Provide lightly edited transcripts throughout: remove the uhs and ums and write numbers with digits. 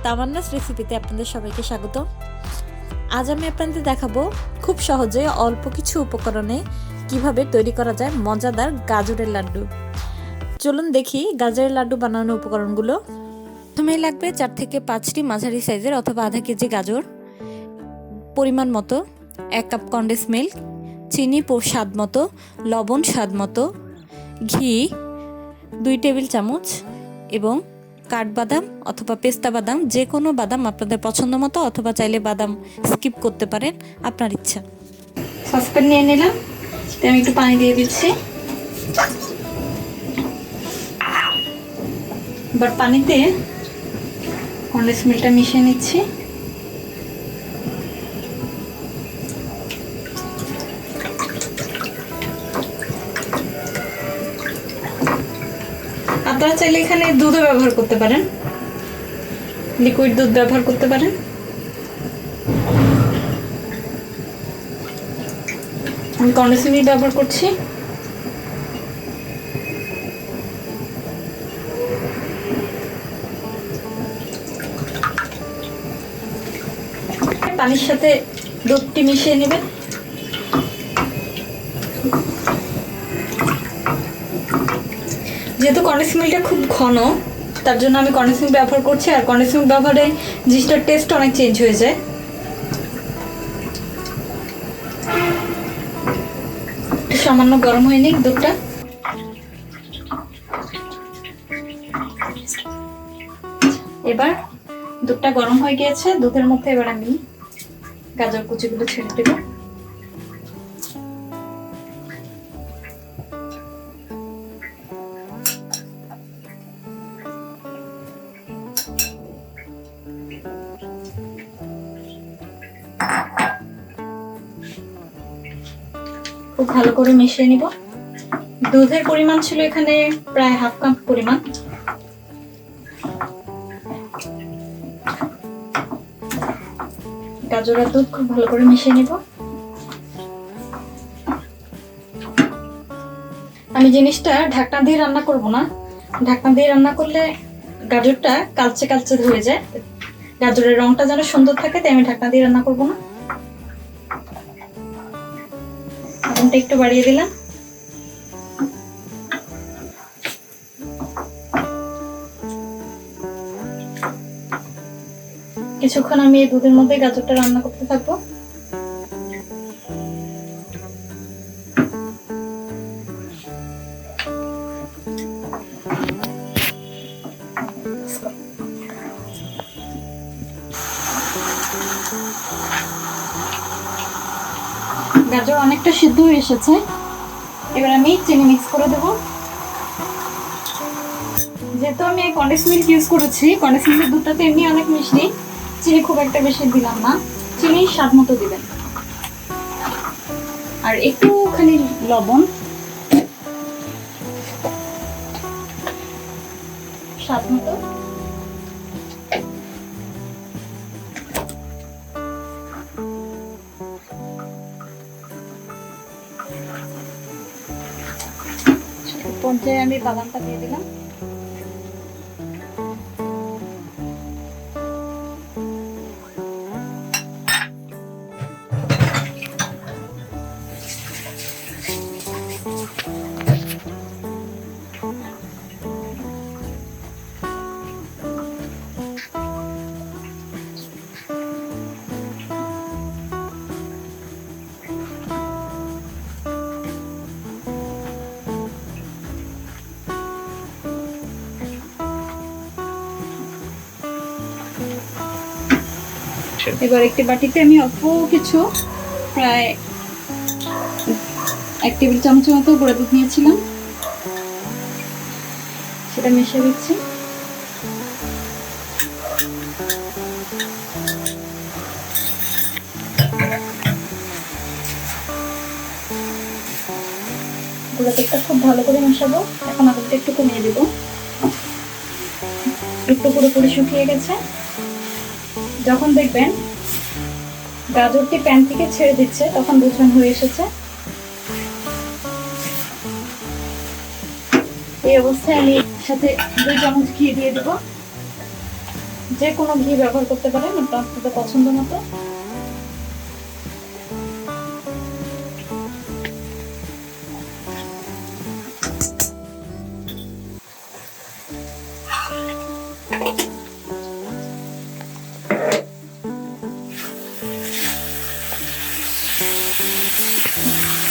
তামান্নাস রেসিপিতে আপনাদের সবাইকে স্বাগত। আজ আমি আপনাদের দেখাবো খুব সহজে অল্প কিছু উপকরণে কিভাবে তৈরি করা যায় মজাদার গাজরের লাড্ডু। চলুন দেখি গাজরের লাড্ডু বানানোর উপকরণগুলো। প্রথমে লাগবে 4 থেকে 5টি মাঝারি সাইজের অথবা আধা কেজি গাজর, পরিমাণ মতো 1 কাপ কনডেন্স মিল্ক, চিনি স্বাদ মতো, লবণ স্বাদ মতো, ঘি 2 টেবিল চামচ এবং কাঠবাদাম অথবা পেস্তা বাদাম, যে কোনো বাদাম আপনাদের পছন্দ মতো, অথবা চাইলে বাদাম স্কিপ করতে পারেন, আপনার ইচ্ছা। সসপ্যান নিয়ে নিলাম, আমি একটু পানি দিয়ে দিচ্ছি। এবার পানিতে কনডেন্স মিল্কটা মিশিয়ে নিচ্ছি। আপনারা চাইলে এখানে দুধও ব্যবহার করতে পারেন, লিকুইড দুধ ব্যবহার করতে পারেন। আমি কনডেন্স মিল্ক ব্যবহার করছি। পানির সাথে দুধটি মিশিয়ে নেবেন। যেহেতু কনডেন্স মিল্কটা খুব ঘন, তার জন্য আমি কনডেন্স মিল্ক ব্যবহার করছি। আর কনডেন্স মিল্ক ব্যবহারে জিনিসটার টেস্ট অনেক চেঞ্জ হয়ে যায়। সামান্য গরম হয়ে নিক দুধটা। এবার দুধটা গরম হয়ে গিয়েছে, দুধের মধ্যে এবার আমি গাজর কুচিগুলো ছেড়ে দেব। খুব ভালো করে মিশিয়ে নিব। দুধের পরিমাণ ছিল এখানে প্রায় হাফ কাপ পরিমাণ। গাজর আর দুধ খুব ভালো করে মিশিয়ে নিব। আমি জিনিসটা ঢাকনা দিয়ে রান্না করব না। ঢাকনা দিয়ে রান্না করলে গাজরটা কালচে কালচে হয়ে যায়। গাজরের রংটা যেন সুন্দর থাকে, তাই আমি ঢাকনা দিয়ে রান্না করব না। আগুনটা একটু বাড়িয়ে দিলাম। কিছুক্ষণ আমি এই দুধের মধ্যে গাজরটা রান্না করতে থাকবো। গাজর অনেকটা সিদ্ধ হয়ে এসেছে। এবার আমি চিনি মিক্স করে দেবো। যেহেতু আমি কনডেন্স মিল্ক ইউজ করেছি, কনডেন্স মিল্কের দুধটা তো এমনি অনেক মিষ্টি, চিনি খুব একটা বেশি দিলাম না। চিনি স্বাদ মতো দিবেন, আর একটুখানি লবণ স্বাদ মতো। পর্যায়ে আমি বাদামটা দিয়ে দিলাম। এবার একটি বাটিতে আমি অল্প কিছু, প্রায় 1 টেবিল চামচের মতো গুঁড়া দুধ নিয়েছিলাম, সেটা মিশিয়ে দিচ্ছি। গুঁড়া দুধটা খুব ভালো করে মেশাবো। এখন আগুনটা একটু কমিয়ে দেবো। একটু পুরোপুরি শুকিয়ে গেছে। যখন দেখবেন গাজরটি প্যান থেকে ছেড়ে দিচ্ছে, তখন বুঝবেন হয়ে এসেছে। এই অবস্থায় আমি সাথে 2 চামচ ঘি দিয়ে দেব। যে কোনো ঘি ব্যবহার করতে পারেন আপনাদের পছন্দ মতো।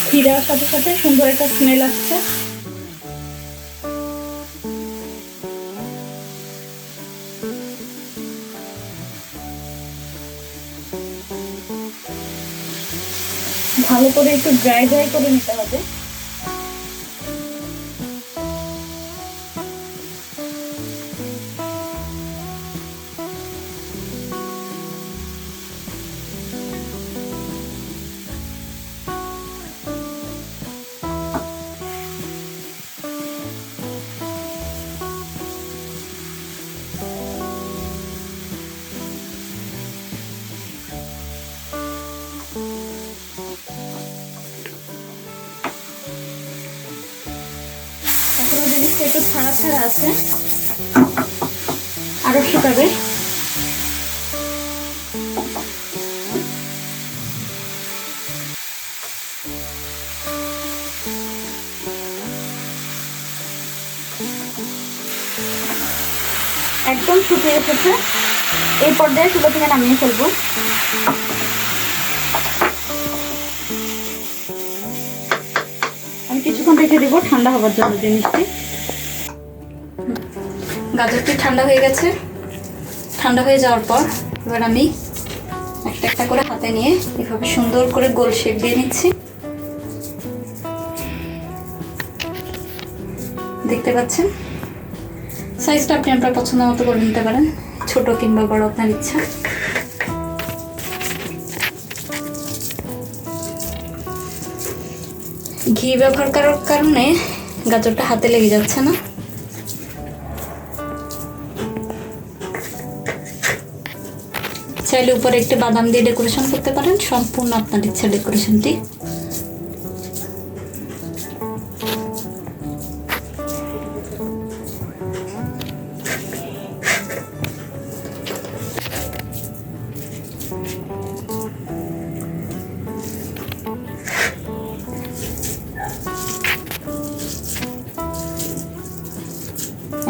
ঘি দেওয়ার সাথে সাথে সুন্দর একটা স্মেল আসছে। ভালো করে একটু ড্রাই করে নিতে হবে। এখনো জিনিসটা একটু ছাড়া ছাড়া আছে, আরো শুকাবে। একদম শুকিয়ে এসেছে। এই পর্যায়ে চুলা থেকে নামিয়ে ফেলবো। আমি কিছুক্ষণ রেখে দিব ঠান্ডা হবার জন্য জিনিসটি। গাজরটি ঠান্ডা হয়ে গেছে। ঠান্ডা হয়ে যাওয়ার পর এবার আমি একটা একটা করে হাতে নিয়ে এভাবে সুন্দর করে গোল শেপ দিয়ে নিচ্ছি। দেখতে পাচ্ছেন, সাইজটা আপনি আপনার পছন্দ মতো করে নিতে পারেন, ছোট কিংবা বড় আপনার ইচ্ছা। ঘি ব্যবহার করার কারণে গাজরটা হাতে লেগে যাচ্ছে না। চাইলে উপরে একটু বাদাম দিয়ে ডেকোরেশন করতে পারেন, সম্পূর্ণ আপনার ইচ্ছা ডেকোরেশনটি।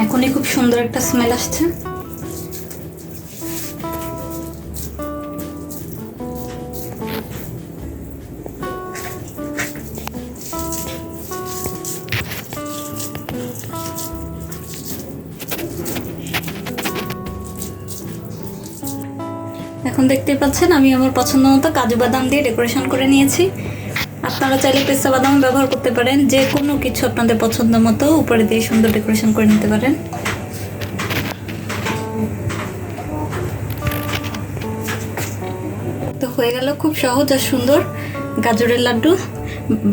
এখনই খুব সুন্দর একটা স্মেল আসছে। এখন দেখতেই পাচ্ছেন আমি আমার পছন্দ মতো কাজু বাদাম দিয়ে ডেকোরেশন করে নিয়েছি। আপনারা চাইলে পেস্তা বাদাম ব্যবহার করতে পারেন, যে কোনো কিছু আপনাদের পছন্দ মতো উপরে দিয়ে সুন্দর ডেকোরেশন করে নিতে পারেন। তো হয়ে গেল খুব সহজ আর সুন্দর গাজরের লাড্ডু।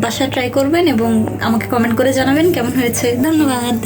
বাসায় ট্রাই করবেন এবং আমাকে কমেন্ট করে জানাবেন কেমন হয়েছে। ধন্যবাদ।